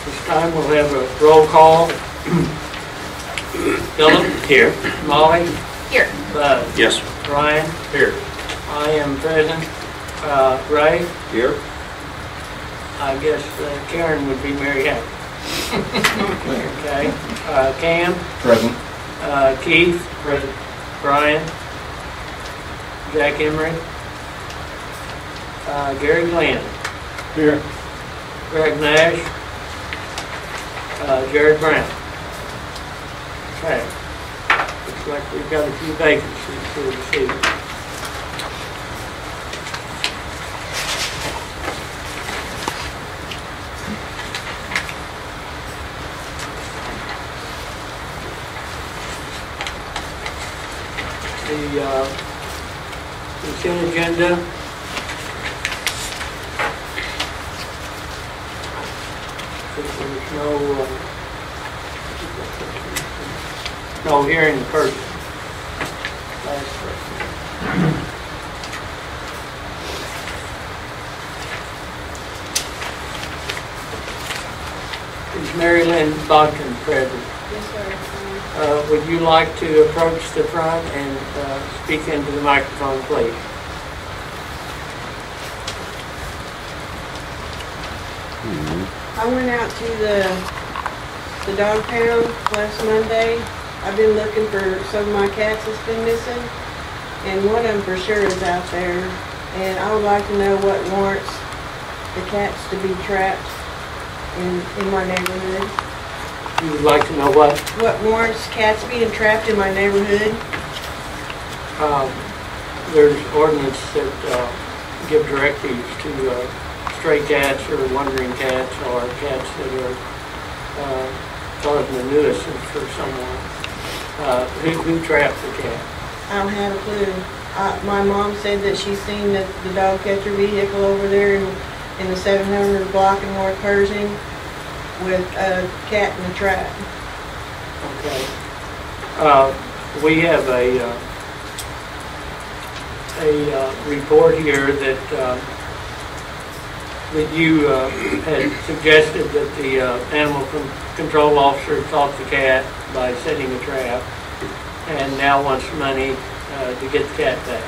This time we'll have a roll call. Philip? Here. Molly? Here. Bud? Yes. Brian? Here. I am present. Ray? Here. I guess Karen would be Mary Hack. Okay. Cam? Present. Keith? Present. Brian? Jack Emery? Gary Glenn? Here. Greg Nash? Jared Brown? Okay. Looks like we've got a few vacancies here this evening. The consent agenda. There's no hearing in person. Last person. Is Mary Lynn Bodkin present? Yes, sir. Would you like to approach the front and speak into the microphone, please? I went out to the dog pound last Monday. I've been looking for some of my cats that's been missing, and one of them for sure is out there. And I would like to know what warrants the cats to be trapped in my neighborhood. You would like to know what? What warrants cats being trapped in my neighborhood? There's ordinance that give directives to stray cats or wandering cats or cats that are causing a nuisance for someone. Who trapped the cat? I don't have a clue. My mom said that she's seen the dog catcher vehicle over there in the 700 block in North Pershing with a cat in the trap. Okay. We have a report here that you had suggested that the animal control officer caught the cat by setting a trap and now wants money to get the cat back.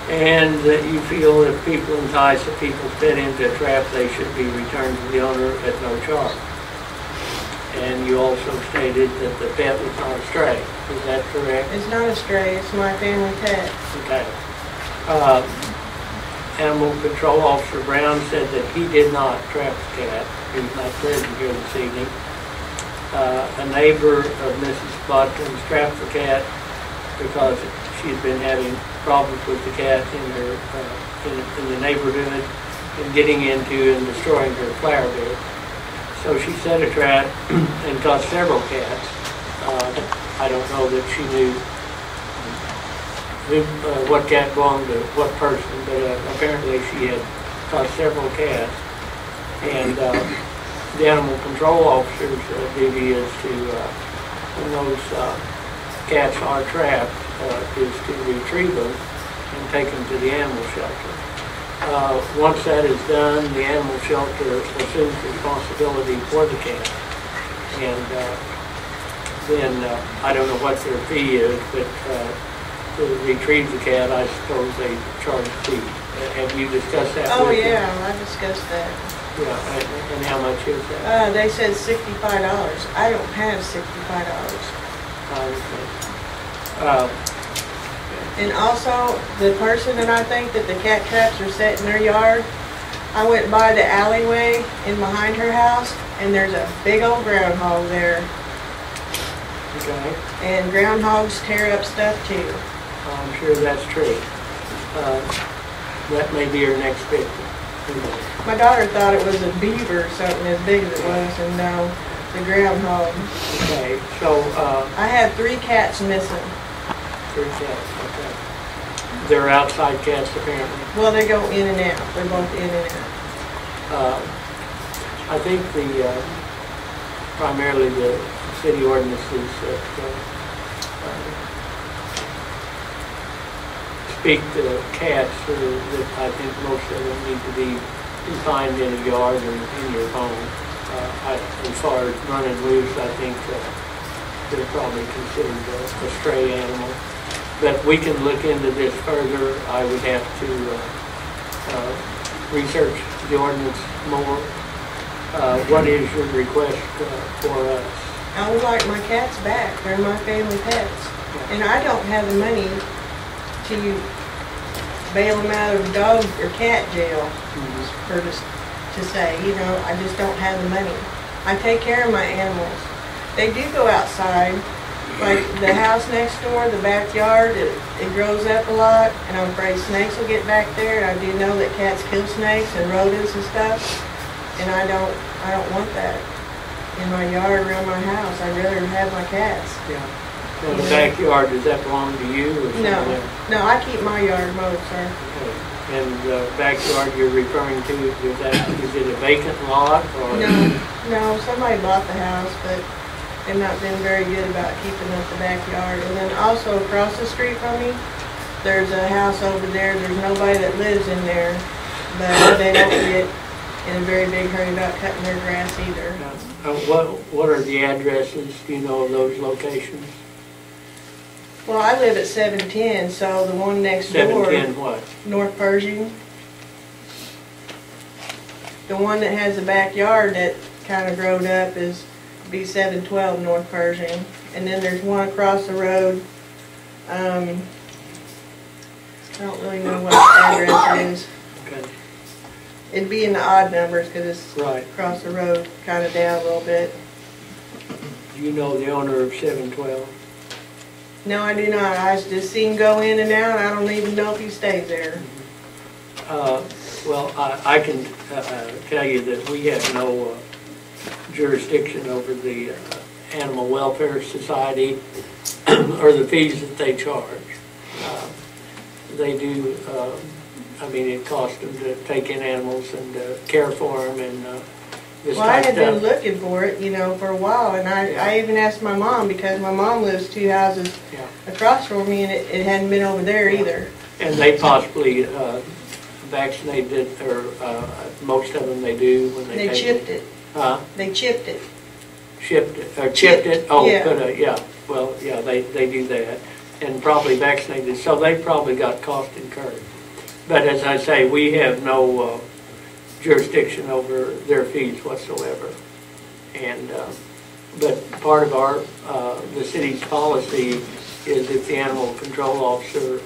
And that you feel if people entice a people's pet into a trap, they should be returned to the owner at no charge. And you also stated that the pet was not a stray. Is that correct? It's not a stray, it's my family pet. Okay. Animal Control Officer Brown said that he did not trap the cat. He's not present here this evening. A neighbor of Mrs. Bodkin's trapped the cat because she'd been having problems with the cat in the neighborhood and getting into and destroying her flower bed. So she set a trap and caught several cats. I don't know that she knew what cat belonged to what person, but apparently she had caught several cats. And the animal control officer's duty is to, when those cats are trapped, is to retrieve them and take them to the animal shelter. Once that is done, the animal shelter assumes responsibility for the cat. And then I don't know what their fee is, but to retrieve the cat, I suppose they charge a fee. Have you discussed that? Oh with yeah, them? I discussed that. Yeah, and how much is that? They said $65. I don't have $65. And also, the person that I think that the cat traps are set in their yard, I went by the alleyway in behind her house, and there's a big old groundhog there. Okay. And groundhogs tear up stuff too. I'm sure that's true. That may be her next victim. My daughter thought it was a beaver or something as big as it was, and no, the groundhog. Okay, so I had 3 cats missing. 3 cats. Okay. They're outside cats, apparently. Well, they go in and out. They're both in and out. I think primarily the city ordinances that speak to cats, that I think most of them need to be confined in a yard or in your home. As far as running loose, I think they're probably considered a stray animal. But we can look into this further. I would have to research the ordinance more. What is your request for us? I would like my cats back. They're my family pets. Yeah. And I don't have the money to bail them out of dog or cat jail, for to say, you know, I just don't have the money. I take care of my animals. They do go outside, like the house next door, the backyard, it grows up a lot, and I'm afraid snakes will get back there, and I do know that cats kill snakes and rodents and stuff, and I don't want that in my yard around my house. I'd rather have my cats. Yeah. Now the backyard, does that belong to you or someone else? No, I keep my yard mowed, sir. Okay. And the backyard you're referring to, is it a vacant lot or? No, somebody bought the house, but they've not been very good about keeping up the backyard. And then also across the street from me, there's a house over there. There's nobody that lives in there, but they don't get in a very big hurry about cutting their grass either. What are the addresses? Do you know of those locations? Well, I live at 710, so the one next door. 710 what? North Pershing. The one that has a backyard that kind of growed up is be 712 North Pershing. And then there's one across the road. I don't really know what the address is. Okay. It'd be in the odd numbers because it's right across the road, kind of down a little bit. Do you know the owner of 712? No, I do not. I just see him go in and out. I don't even know if he stays there. Well, I can tell you that we have no jurisdiction over the Animal Welfare Society or the fees that they charge. They do, I mean, it costs them to take in animals and care for them and this well, I had stuff. been looking for it, you know, for a while, and I even asked my mom, because my mom lives 2 houses across from me, and it hadn't been over there either. And they possibly vaccinated, or most of them they do when they chipped it. They chipped it. Chipped it, or chipped it? Oh, yeah. Well, yeah, they do that. And probably vaccinated, so they probably got cost incurred. But as I say, we have no jurisdiction over their fees whatsoever. And but part of our the city's policy is if the animal control officer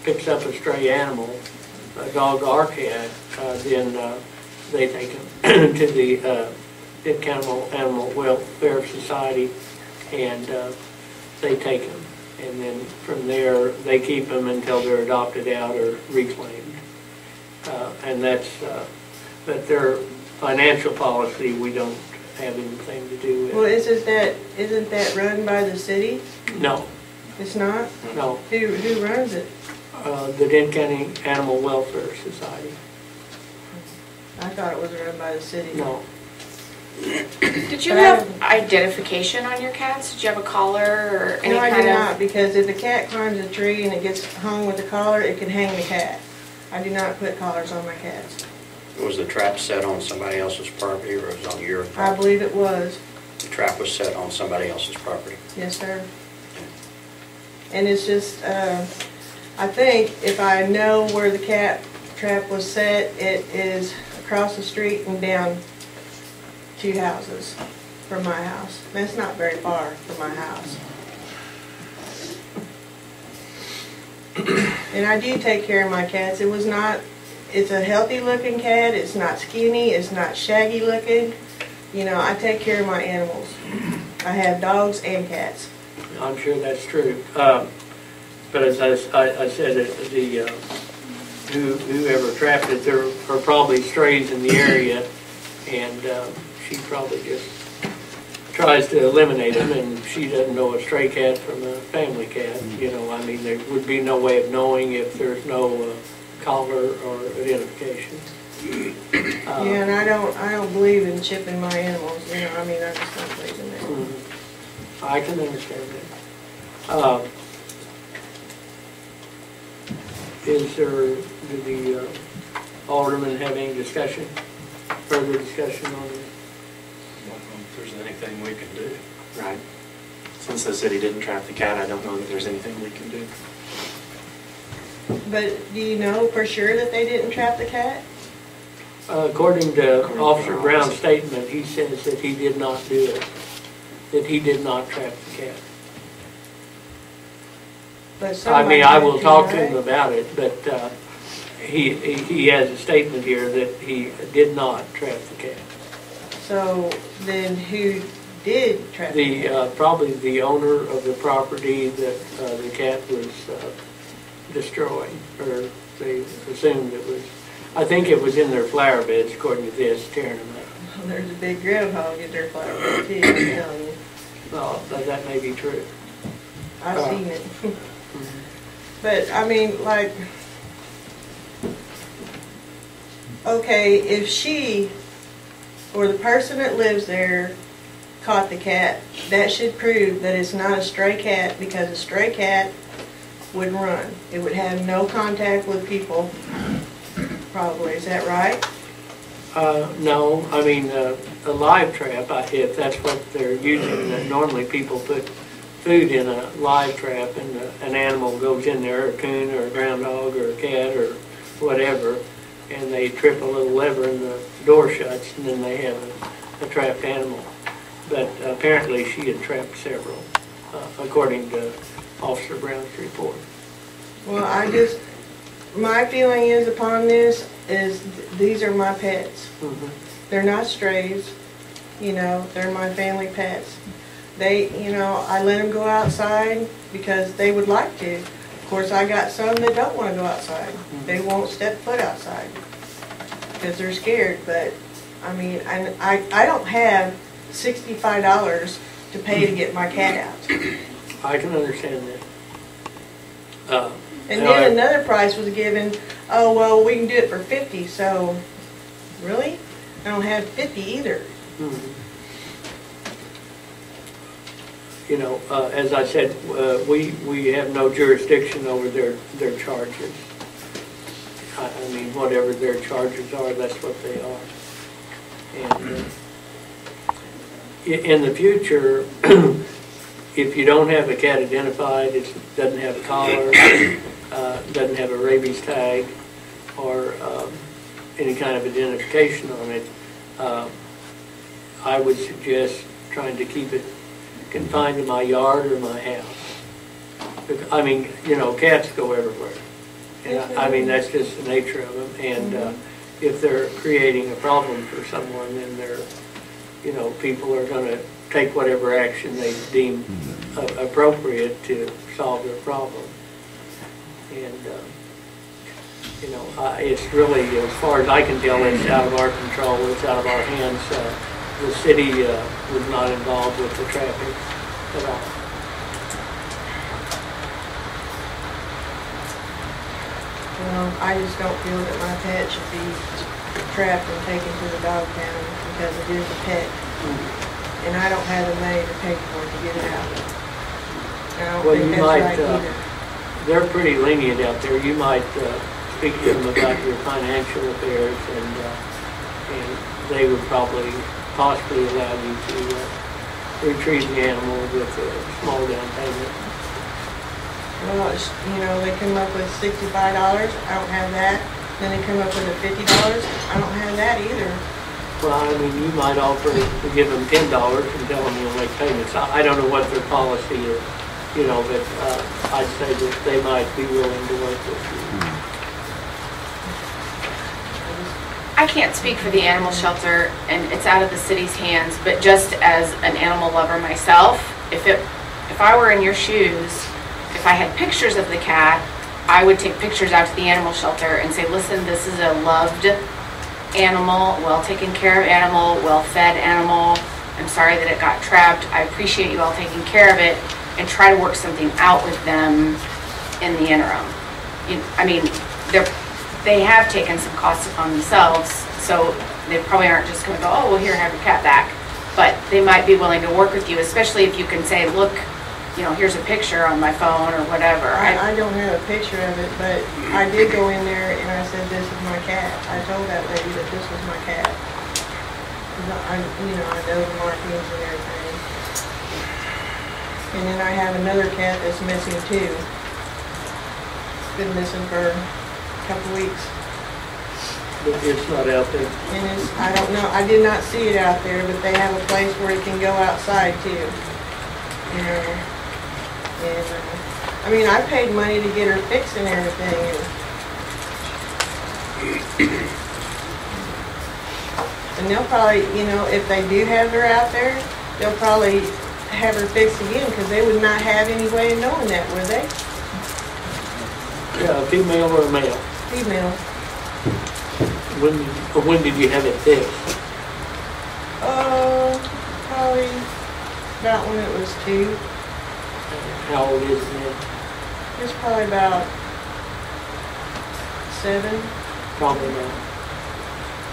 picks up a stray animal, a dog or cat, then they take him to the Animal Welfare Society, and they take them. And then from there, they keep them until they're adopted out or reclaimed. And that's, but their financial policy, we don't have anything to do with. Well, isn't that run by the city? No. It's not? No. Who runs it? The Denton County Animal Welfare Society. I thought it was run by the city. No. Did you have identification on your cats? Did you have a collar or any kind of? No, I do not, because if the cat climbs a tree and it gets hung with a collar, it can hang the cat. I do not put collars on my cats. Was the trap set on somebody else's property or was it on your property? I believe it was. The trap was set on somebody else's property? Yes, sir. And it's just, I think if I know where the cat trap was set, it is across the street and down 2 houses from my house. That's not very far from my house. And I do take care of my cats. It's a healthy looking cat. It's not skinny. It's not shaggy looking. You know, I take care of my animals. I have dogs and cats. I'm sure that's true. But as I said, whoever trapped it, there are probably strays in the area, and she probably just tries to eliminate them, and she doesn't know a stray cat from a family cat. You know, I mean, there would be no way of knowing if there's no collar or identification. Yeah, and I don't believe in chipping my animals. You know, I mean, I just don't believe in that. I can understand that. Is there, do the aldermen have any discussion, further discussion on this? I don't know if there's anything we can do. Right. Since the city didn't trap the cat, I don't know that there's anything we can do. But do you know for sure that they didn't trap the cat? According to Officer Brown's statement, he says that he did not do it, that he did not trap the cat. But I somebody mean, I will did, talk to right? him about it, but he has a statement here that he did not trap the cat. So then who did trap the cat? Probably the owner of the property that the cat was destroying, or they assumed it was. I think it was in their flower beds, according to this, tearing them up. Well, there's a big groundhog in their flower bed too, I'm telling you. No, but that may be true. I've seen it. But, I mean, like, okay, if she or the person that lives there caught the cat, that should prove that it's not a stray cat, because a stray cat would run. It would have no contact with people, probably. Is that right? No, I mean, a live trap, if that's what they're using, normally people put food in a live trap and an animal goes in there, a coon or a groundhog or a cat or whatever, and they trip a little lever and the door shuts, and then they have a trapped animal. But apparently she had trapped several, according to Officer Brown's report. Well, my feeling is upon this is these are my pets. Mm-hmm. They're not strays, they're my family pets. I let them go outside because they would like to. Of course, I got some that don't want to go outside. Mm-hmm. They won't step foot outside because they're scared. But, I mean, I don't have $65 to pay to get my cat out. I can understand that. And then another price was given, oh, well, we can do it for 50, so, really? I don't have 50 either. Mm-hmm. As I said, we have no jurisdiction over their charges. I mean, whatever their charges are, that's what they are. And in the future, if you don't have a cat identified, it doesn't have a collar, doesn't have a rabies tag, or any kind of identification on it, I would suggest trying to keep it confined to my yard or my house. I mean, cats go everywhere. And I mean, that's just the nature of them. And if they're creating a problem for someone, then people are going to take whatever action they deem appropriate to solve their problem. And, it's really, as far as I can tell, it's out of our control, it's out of our hands. The city was not involved with the traffic at all. Well, I just don't feel that my pet should be trapped and taken to the dog pound because it is a pet. And I don't have the money to pay for it to get it out. I don't Well, think you that's might, right either. they're pretty lenient out there. You might speak to them about your financial affairs, and they would probably possibly allow you to retrieve the animal with a small down payment. Well, they come up with $65. I don't have that. Then they come up with a $50. I don't have that either. Well, I mean, you might offer to give them $10 and tell them you'll make payments. I don't know what their policy is, but I'd say that they might be willing to work with you. I can't speak for the animal shelter, and it's out of the city's hands, but just as an animal lover myself, if I were in your shoes, if I had pictures of the cat, I would take pictures out to the animal shelter and say, listen, this is a loved animal, well taken care of animal, well fed animal. I'm sorry that it got trapped. I appreciate you all taking care of it, and try to work something out with them in the interim. They have taken some costs upon themselves, so they probably aren't just going to go, oh, well, here, have your cat back. But they might be willing to work with you, especially if you can say, look, here's a picture on my phone or whatever. I don't have a picture of it, but I did go in there and I said, this is my cat. I told that lady that this was my cat. I know the markings and everything. And then I have another cat that's missing too. Been missing for a couple weeks. But it's not out there. And I don't know, I did not see it out there, but they have a place where it can go outside too. And, I paid money to get her fixed and everything. And they'll probably, if they do have her out there, they'll probably have her fixed again, because they would not have any way of knowing that, would they? Yeah, female or male? Female. When did you have it fixed? Probably about when it was 2. How old is it now? It's probably about 7. Probably not.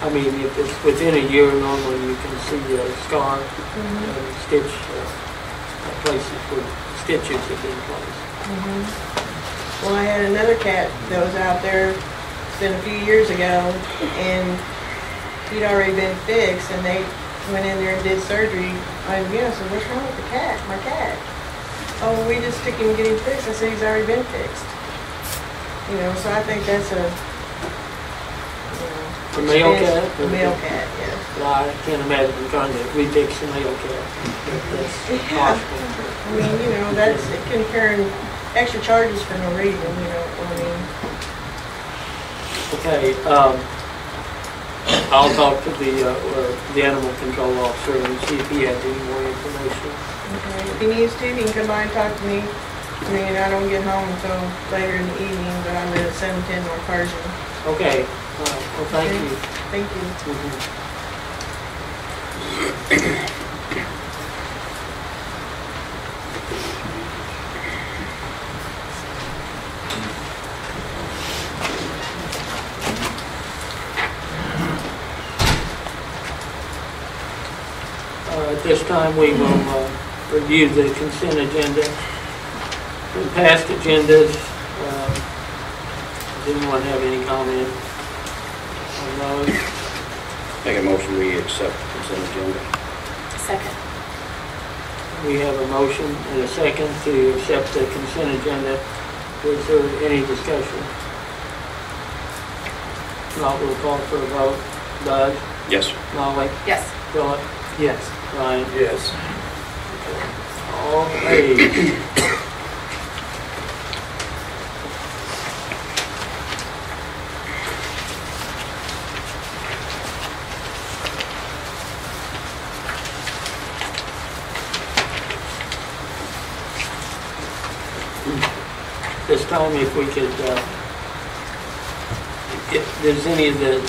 If it's within a year, normally you can see a scar, stitch, places where stitches have been placed. Well, I had another cat that was out there, it's been a few years ago, and he'd already been fixed, and they went in there and did surgery. I said, what's wrong with the cat, my cat? Oh, we just took him to get him fixed. I said, he's already been fixed. So I think that's a male cat? A male cat, yes. Well, I can't imagine trying to refix a male cat. That's possible. It can carry extra charges for no reason, Okay, I'll talk to the animal control officer and see if he has any more information. Okay, if he needs to, he can come by and talk to me. I don't get home until later in the evening, but I'm at 710 North Persian. Okay, well, thank you. Thank you. At this time, we will review the consent agenda. The past agendas, does anyone have any comment on those? Make a motion, we accept the consent agenda. Second. We have a motion and a second to accept the consent agenda. Is there any discussion? Not, we'll call for a vote. Bud? Yes. Molly? Yes. Philip? Yes. Ryan? Yes. All ayes. This time, if we could, if there's any of the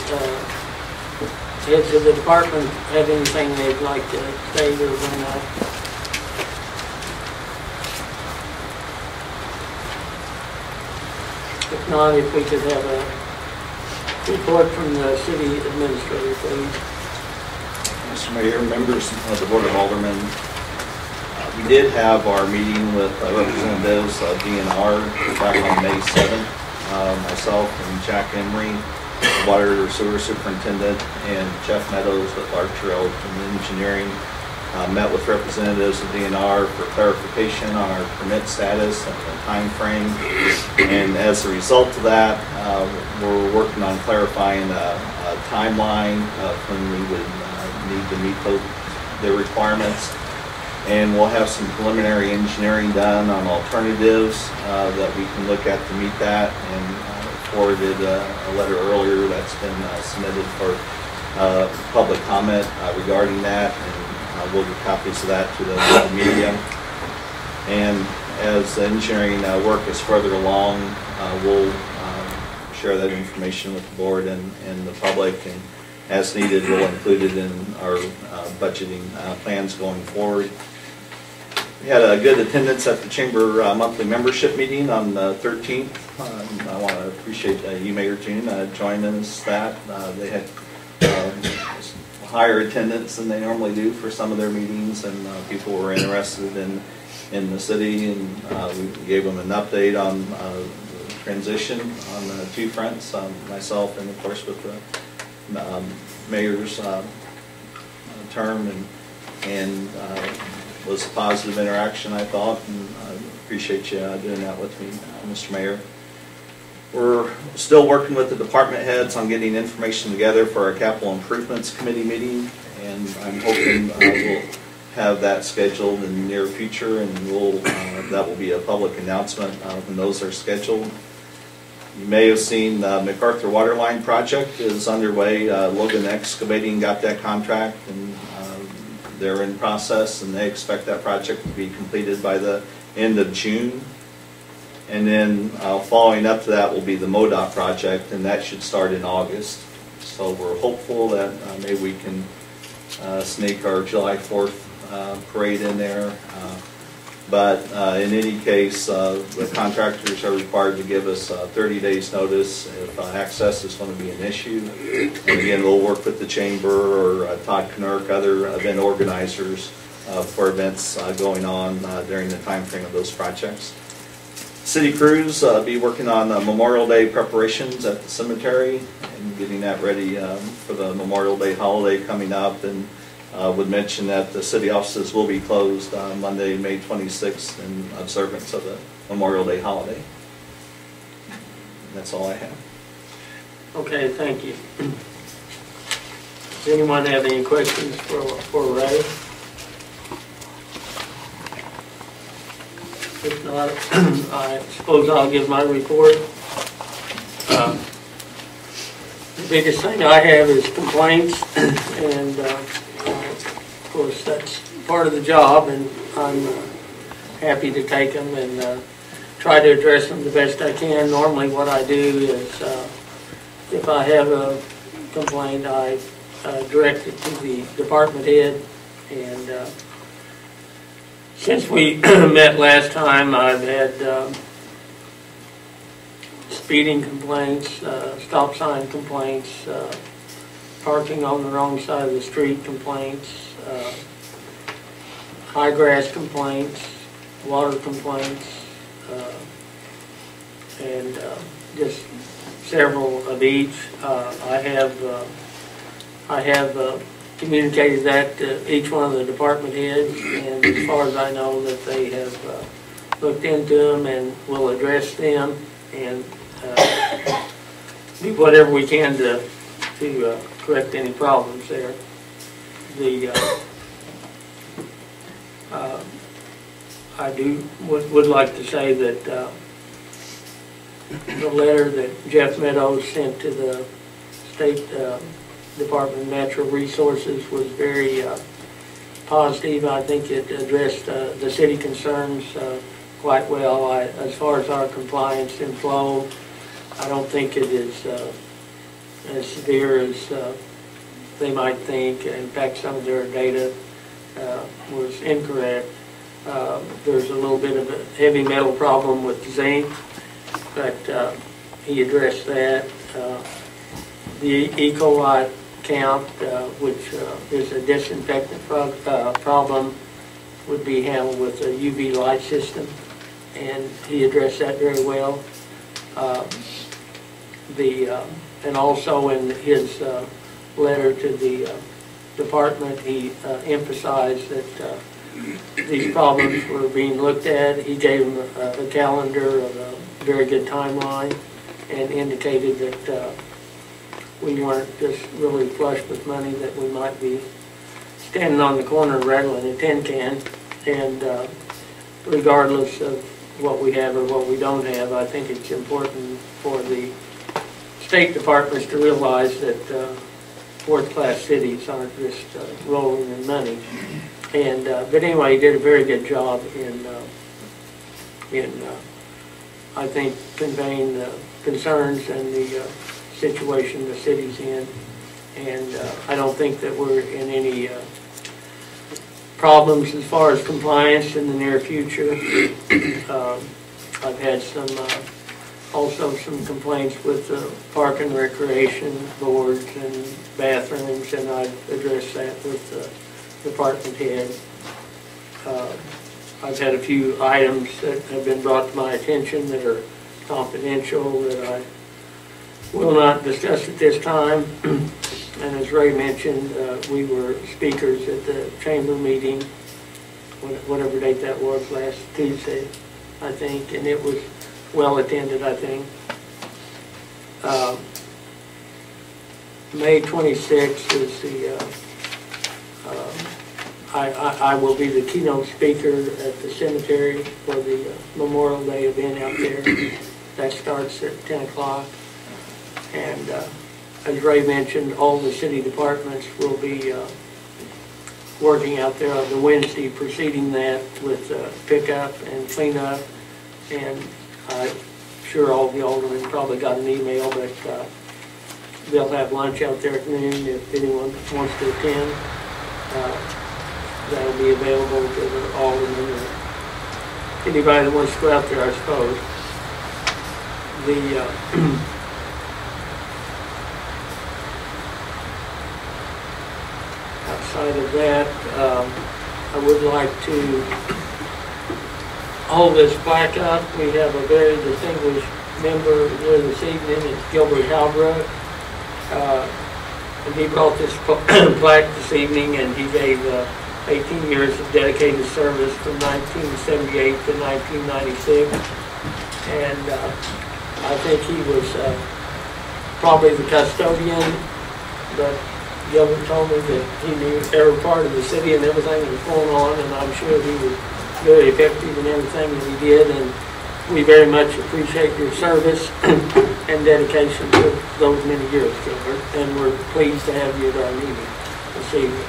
heads of the department have anything they'd like to say or bring up? If not, if we could have a report from the city administrator, please. Mr. Mayor, members of the Board of Aldermen, we did have our meeting with representatives of DNR back on May 7th. Myself and Jack Emery, the Water Sewer Superintendent, and Jeff Meadows with Lark Trail Engineering met with representatives of DNR for clarification on our permit status and the time frame. And as a result of that, we're working on clarifying a timeline of when we would need to meet the requirements. And we'll have some preliminary engineering done on alternatives that we can look at to meet that, and forwarded a letter earlier that's been submitted for public comment regarding that, and we'll get copies of that to the media. And as the engineering work is further along, we'll share that information with the board and the public, and as needed, we'll include it in our budgeting plans going forward. We had a good attendance at the Chamber monthly membership meeting on the 13th. I want to appreciate you, Mayor June, joining us that. They had higher attendance than they normally do for some of their meetings, and people were interested in in the city, and we gave them an update on the transition on the two fronts, myself and of course with the mayor's term, and was a positive interaction, I thought, and I appreciate you doing that with me, Mr. Mayor. We're still working with the department heads on getting information together for our capital improvements committee meeting, and I'm hoping we'll have that scheduled in the near future, and that will be a public announcement when those are scheduled. You may have seen the MacArthur Waterline project is underway. Logan Excavating got that contract, and they're in process, and they expect that project to be completed by the end of June. And then following up to that will be the MoDOT project, and that should start in August. So we're hopeful that maybe we can sneak our July 4th parade in there. But in any case, the contractors are required to give us 30 days notice if access is going to be an issue. And again, we'll work with the chamber or Todd Knurk, other event organizers for events going on during the time frame of those projects. City crews be working on Memorial Day preparations at the cemetery and getting that ready for the Memorial Day holiday coming up. And would mention that the city offices will be closed on Monday, May 26th in observance of the Memorial Day holiday. And that's all I have. Okay, thank you. Does anyone have any questions for Ray? If not, I suppose I'll give my report. The biggest thing I have is complaints, and of course that's part of the job, and I'm happy to take them and try to address them the best I can. Normally what I do is if I have a complaint, I direct it to the department head, and since we met last time, I've had speeding complaints, stop sign complaints, parking on the wrong side of the street complaints, high grass complaints, water complaints, and just several of each. I have communicated that to each one of the department heads, and as far as I know, that they have looked into them and will address them and do whatever we can to correct any problems there. I would like to say that the letter that Jeff Meadows sent to the State Department of Natural Resources was very positive. I think it addressed the city concerns quite well. As far as our compliance and flow, I don't think it is as severe as they might think. In fact, some of their data was incorrect. There's a little bit of a heavy metal problem with zinc, but he addressed that. The E. coli count, which is a disinfectant problem, would be handled with a UV light system, and he addressed that very well. And also in his letter to the department, he emphasized that these problems were being looked at. He gave them a calendar of a very good timeline and indicated that we weren't just really flush with money, that we might be standing on the corner rattling a tin can, and regardless of what we have or what we don't have, I think it's important for the state departments to realize that fourth-class cities aren't just rolling in money. And but anyway, he did a very good job in I think conveying the concerns and the situation the city's in, and I don't think that we're in any problems as far as compliance in the near future. I've had also some complaints with the park and recreation boards and bathrooms, and I've addressed that with the department head. I've had a few items that have been brought to my attention that are confidential that I will not discuss at this time. And as Ray mentioned, we were speakers at the chamber meeting, whatever date that was, last Tuesday, I think, and it was well attended, I think. May 26th is the, I will be the keynote speaker at the cemetery for the Memorial Day event out there. That starts at 10 o'clock. And as Ray mentioned, all the city departments will be working out there on the Wednesday preceding that with pickup and cleanup. And I'm sure all the aldermen probably got an email, but they'll have lunch out there at noon if anyone wants to attend. That'll be available to the aldermen or anybody that wants to go out there, I suppose. The outside of that, I would like to hold this plaque up. We have a very distinguished member here this evening. It's Gilbert Halbrook. And he brought this plaque this evening, and he gave 18 years of dedicated service from 1978 to 1996. And I think he was probably the custodian, but Gilbert told me that he knew every part of the city and everything that was going on, and I'm sure he was very effective in everything that he did. And we very much appreciate your service and dedication to those many years, Gilbert, and we're pleased to have you at our meeting this evening.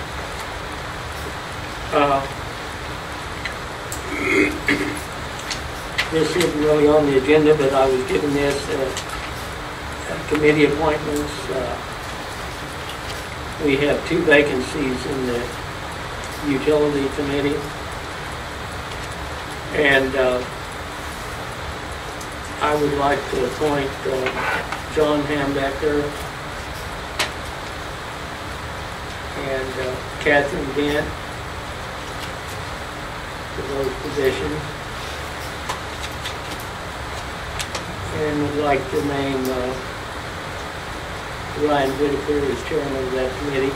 This isn't really on the agenda, but I was given this committee appointments. We have 2 vacancies in the utility committee, and I would like to appoint John Hambecker and Catherine Dent to those positions. And would like to name Ryan Whitaker as chairman of that committee.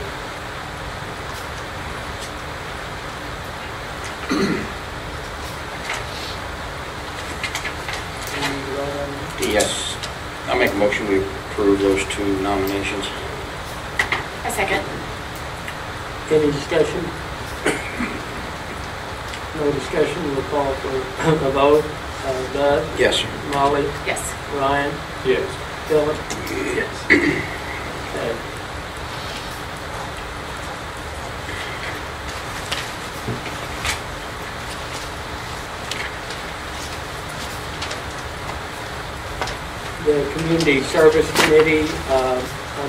Yes. I'll make a motion we approve those 2 nominations. A second. Any discussion? No discussion, we'll call for a vote. Bud? Yes, sir. Molly? Yes. Ryan? Yes. Philip? Yes. Okay. The Community Service Committee, I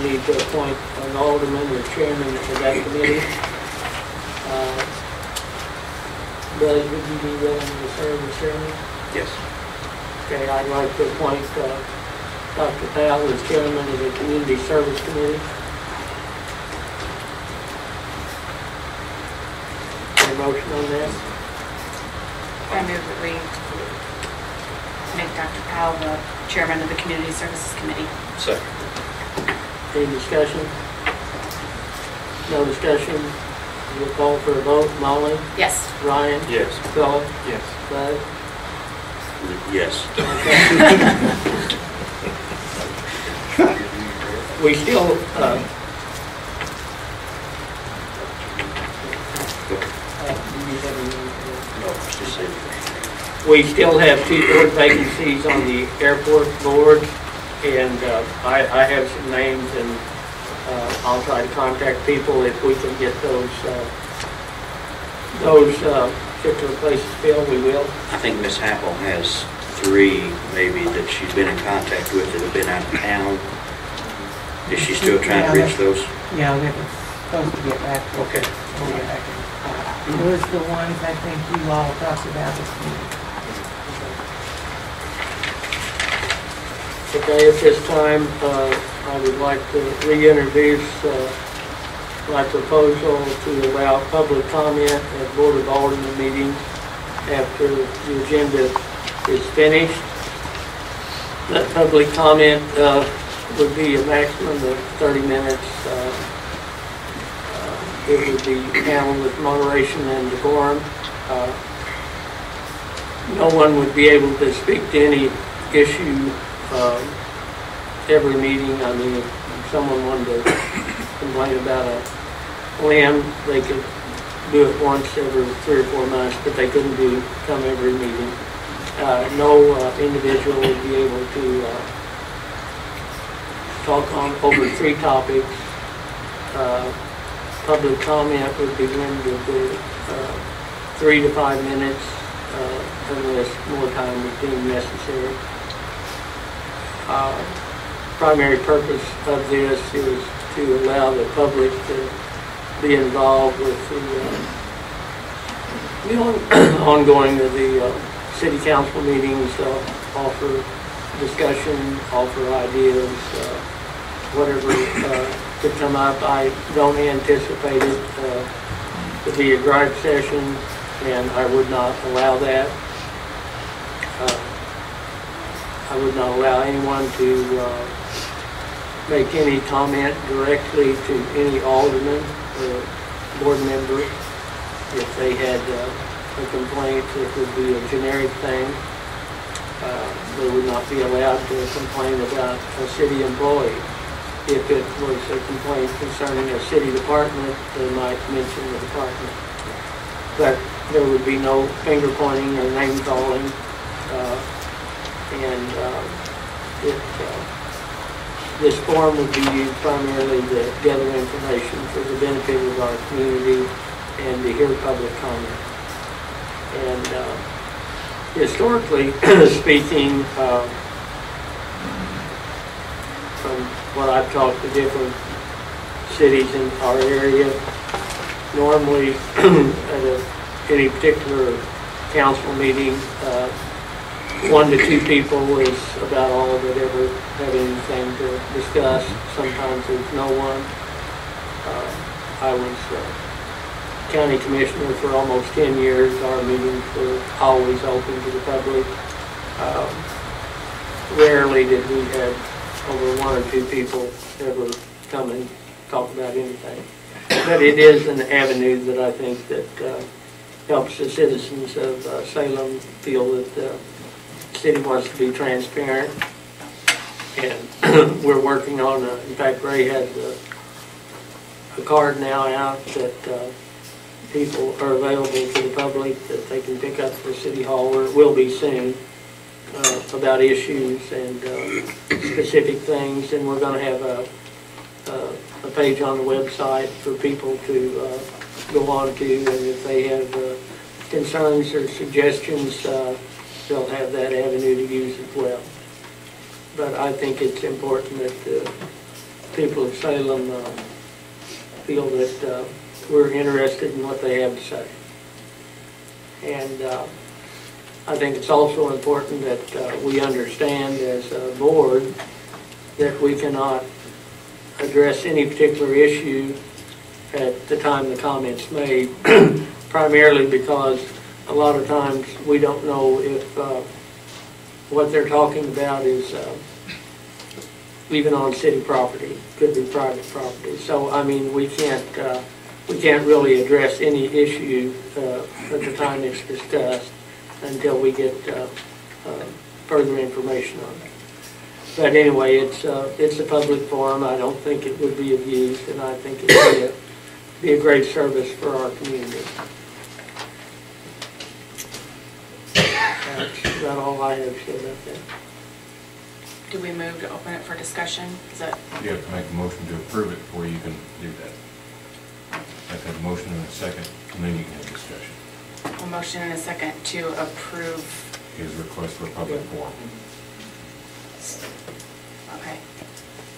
need to appoint an alderman or chairman of that committee. Billy, would you be willing to serve as chairman? Yes. Okay, I'd like to appoint Dr. Powell as chairman of the Community Service Committee. Any motion on that? I move that we make Dr. Powell the chairman of the Community Services Committee. Second. Any discussion? No discussion? We'll call for a vote. Molly? Yes. Ryan? Yes. Philip? Yes. Bud? Yes. We still, we still have 2 board vacancies on the airport board, and I have some names, and I'll try to contact people if we can get those particular places filled, we will. I think Miss Happel has 3 maybe that she's been in contact with that have been out of town. Is she still trying to reach those? Yeah, they were supposed to get back. Okay. We'll get back. Those are the ones I think you all talked about this meeting. Okay, at this time, I would like to reintroduce my proposal to allow public comment at Board of Aldermen meetings after the agenda is finished. That public comment would be a maximum of 30 minutes. It would be handled with moderation and decorum. No one would be able to speak to any issue every meeting. I mean, if someone wanted to complain about a limb, they could do it once every 3 or 4 months, but they couldn't come every meeting. No individual would be able to talk on over 3 topics. Public comment would be limited to 3 to 5 minutes unless more time is deemed necessary. Primary purpose of this is to allow the public to be involved with the ongoing of the city council meetings, offer discussion, offer ideas, whatever could come up. I don't anticipate it to be a gripe session, and I would not allow that. I would not allow anyone to make any comment directly to any alderman or board member. If they had a complaint, it would be a generic thing. They would not be allowed to complain about a city employee. If it was a complaint concerning a city department, they might mention the department. But there would be no finger pointing or name calling. This forum would be used primarily to gather information for the benefit of our community and to hear public comment. And historically speaking, from what I've talked to different cities in our area, normally at any particular council meeting, 1 to 2 people is about all that ever have anything to discuss. Sometimes there's no one. I was county commissioner for almost 10 years. Our meetings were always open to the public. Rarely did we have over 1 or 2 people ever come and talk about anything. But it is an avenue that I think that helps the citizens of Salem feel that the city wants to be transparent. And we're working on, in fact, Ray has a card now out that people are available to the public that they can pick up for City Hall, where it will be soon, about issues and specific things. And we're going to have a page on the website for people to go on to, and if they have concerns or suggestions, they'll have that avenue to use as well. But I think it's important that the people of Salem feel that we're interested in what they have to say. And I think it's also important that we understand as a board that we cannot address any particular issue at the time the comment's made, primarily because a lot of times we don't know if what they're talking about is even on city property, could be private property. So I mean, we can't really address any issue at the time it's discussed until we get further information on it. But anyway, it's a public forum. I don't think it would be abused, and I think it would be a great service for our community. That's about all I have said up there. Do we move to open it for discussion? Is that? You have to make a motion to approve it before you can do that. I've had a motion and a second, and then you can have discussion. A motion and a second to approve. His request for a public forum. Okay.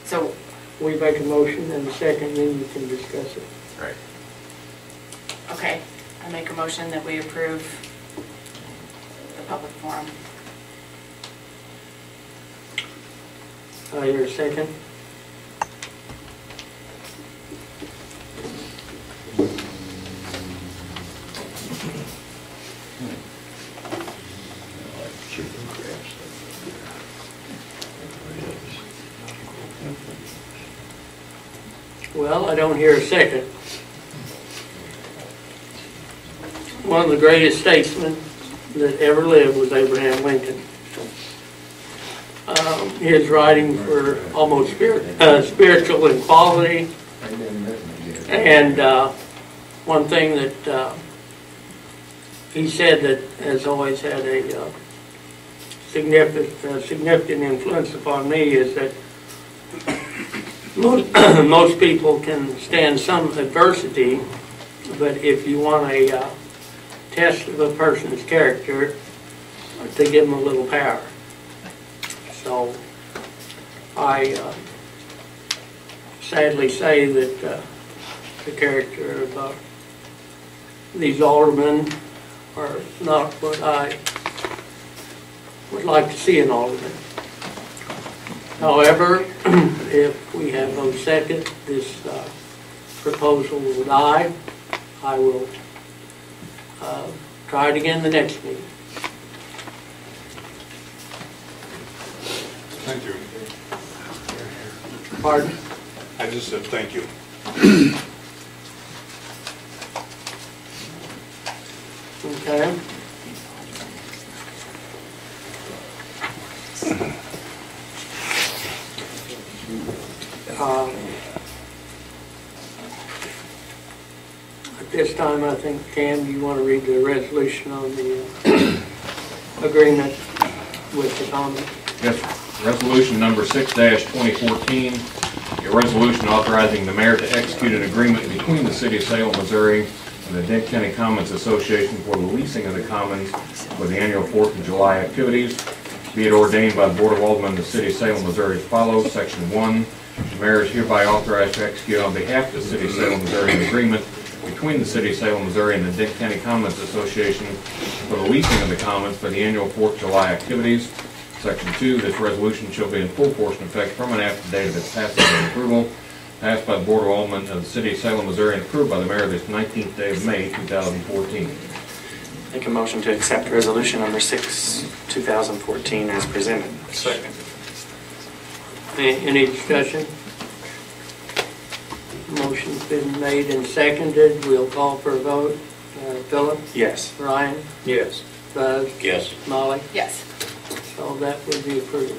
So We make a motion and a second, then you can discuss it. Right. okay, I make a motion that we approve the public forum. I hear a second. Well, I don't hear a second. One of the greatest statesmen that ever lived was Abraham Lincoln. His writings were almost spiritual in quality. And one thing that he said that has always had a significant influence upon me is that most people can stand some adversity, but if you want a test of a person's character, to give them a little power. So I sadly say that the character of these aldermen are not what I would like to see in aldermen. However, if we have no second, this proposal will die. I will try it again the next meeting. Thank you. Pardon? I just said thank you. Okay. At this time, I think, Cam, you want to read the resolution on the agreement with the common? Yes, sir. Resolution number 6-2014, a resolution authorizing the mayor to execute an agreement between the city of Salem, Missouri and the Dent County Commons Association for the leasing of the commons for the annual 4th of July activities. Be it ordained by the Board of Aldermen of the city of Salem, Missouri as follows. Section 1, the mayor is hereby authorized to execute on behalf of the city of Salem, Missouri an agreement between the city of Salem, Missouri and the Dent County Commons Association for the leasing of the commons for the annual 4th of July activities. Section 2, this resolution shall be in full force and effect from and after the date of its passage and approval. Passed by the Board of Aldermen of the city of Salem, Missouri and approved by the mayor this 19th day of May, 2014. Make a motion to accept resolution number 6, 2014 as presented. Second. Any discussion? Motion's been made and seconded. We'll call for a vote. Philip? Yes. Ryan? Yes. Buzz? Yes. Molly? Yes. So that would be approved.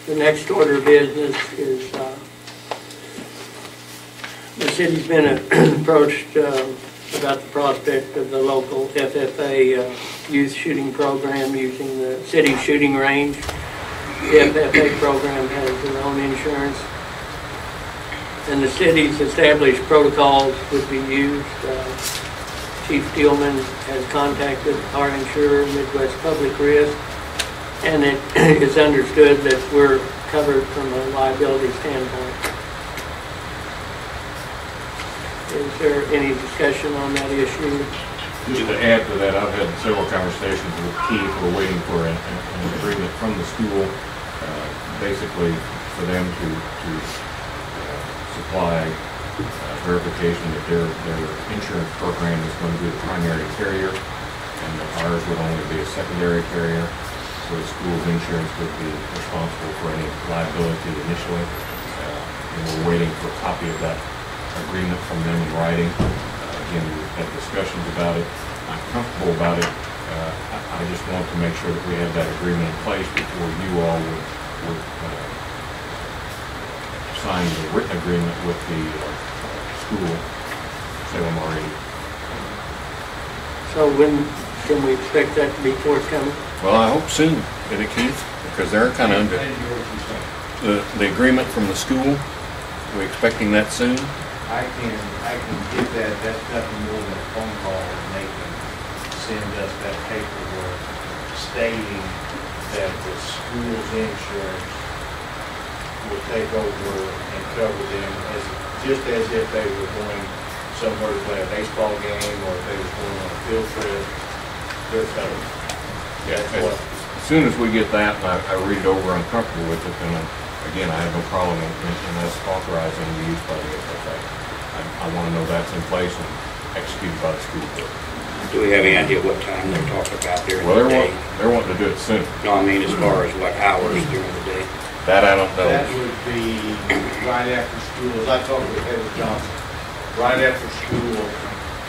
The next order of business is the city's been approached about the prospect of the local FFA youth shooting program using the city's shooting range. The FFA program has their own insurance, and the city's established protocols would be used. Chief Steelman has contacted our insurer, Midwest Public Risk, and it is understood that we're covered from a liability standpoint. Is there any discussion on that issue? Just to add to that, I've had several conversations with Keith. We're waiting for an agreement from the school, basically for them to supply verification that their insurance program is going to be the primary carrier, and that ours would only be a secondary carrier. So the school's insurance would be responsible for any liability initially. And we're waiting for a copy of that agreement from them in writing. Again, we've had discussions about it. I'm comfortable about it. I just want to make sure that we have that agreement in place before you all would sign the written agreement with the school, Salem RE. So when can we expect that to be forthcoming? Well, I hope soon, Keith, because they're kind of under the agreement from the school. We're expecting that soon. I can get that. That's nothing more than a phone call, and they can send us that paperwork stating that the school's insurance will take over and cover them just as if they were going somewhere to play a baseball game or if they were going on a field trip. They're covered. Yeah, as soon as we get that, and I read it over, I'm comfortable with it, then again, I have no problem in us authorizing the use by the FFA. I want to know that's in place and executed by the school board. Do we have any idea what time they're talking about during Well, the day? they're wanting to do it soon. No, I mean as far as what hours during the day. That I don't know. That would be right after school, as I talked with Heather Johnson, right after school,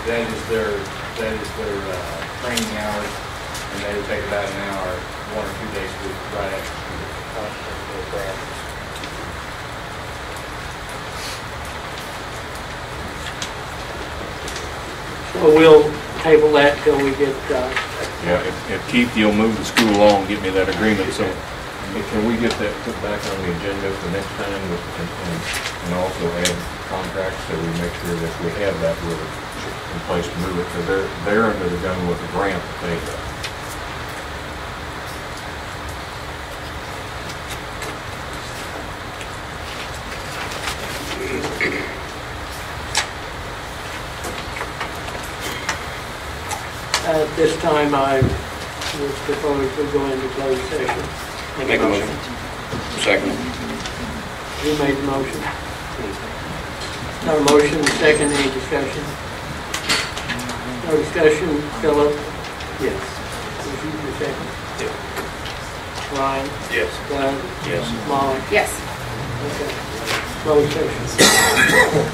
that is their training hours, and they would take about an hour, 1 or 2 days a week, right after school. So we'll table that till we get, Yeah, if Keith, you'll move the school along, get me that agreement, so can we get that put back on the agenda for next time and also add contracts so we make sure that we have that in place to move it, because they're under the gun with a grant to pay that. at this time, I would propose we go into closed session. Make a motion. Second. Who made the motion? No motion, second, any discussion? No discussion, Philip? Yes. Was you the second? Yeah. Ryan? Yes. Doug? Yes. Molly? Yes. Okay. Closed session.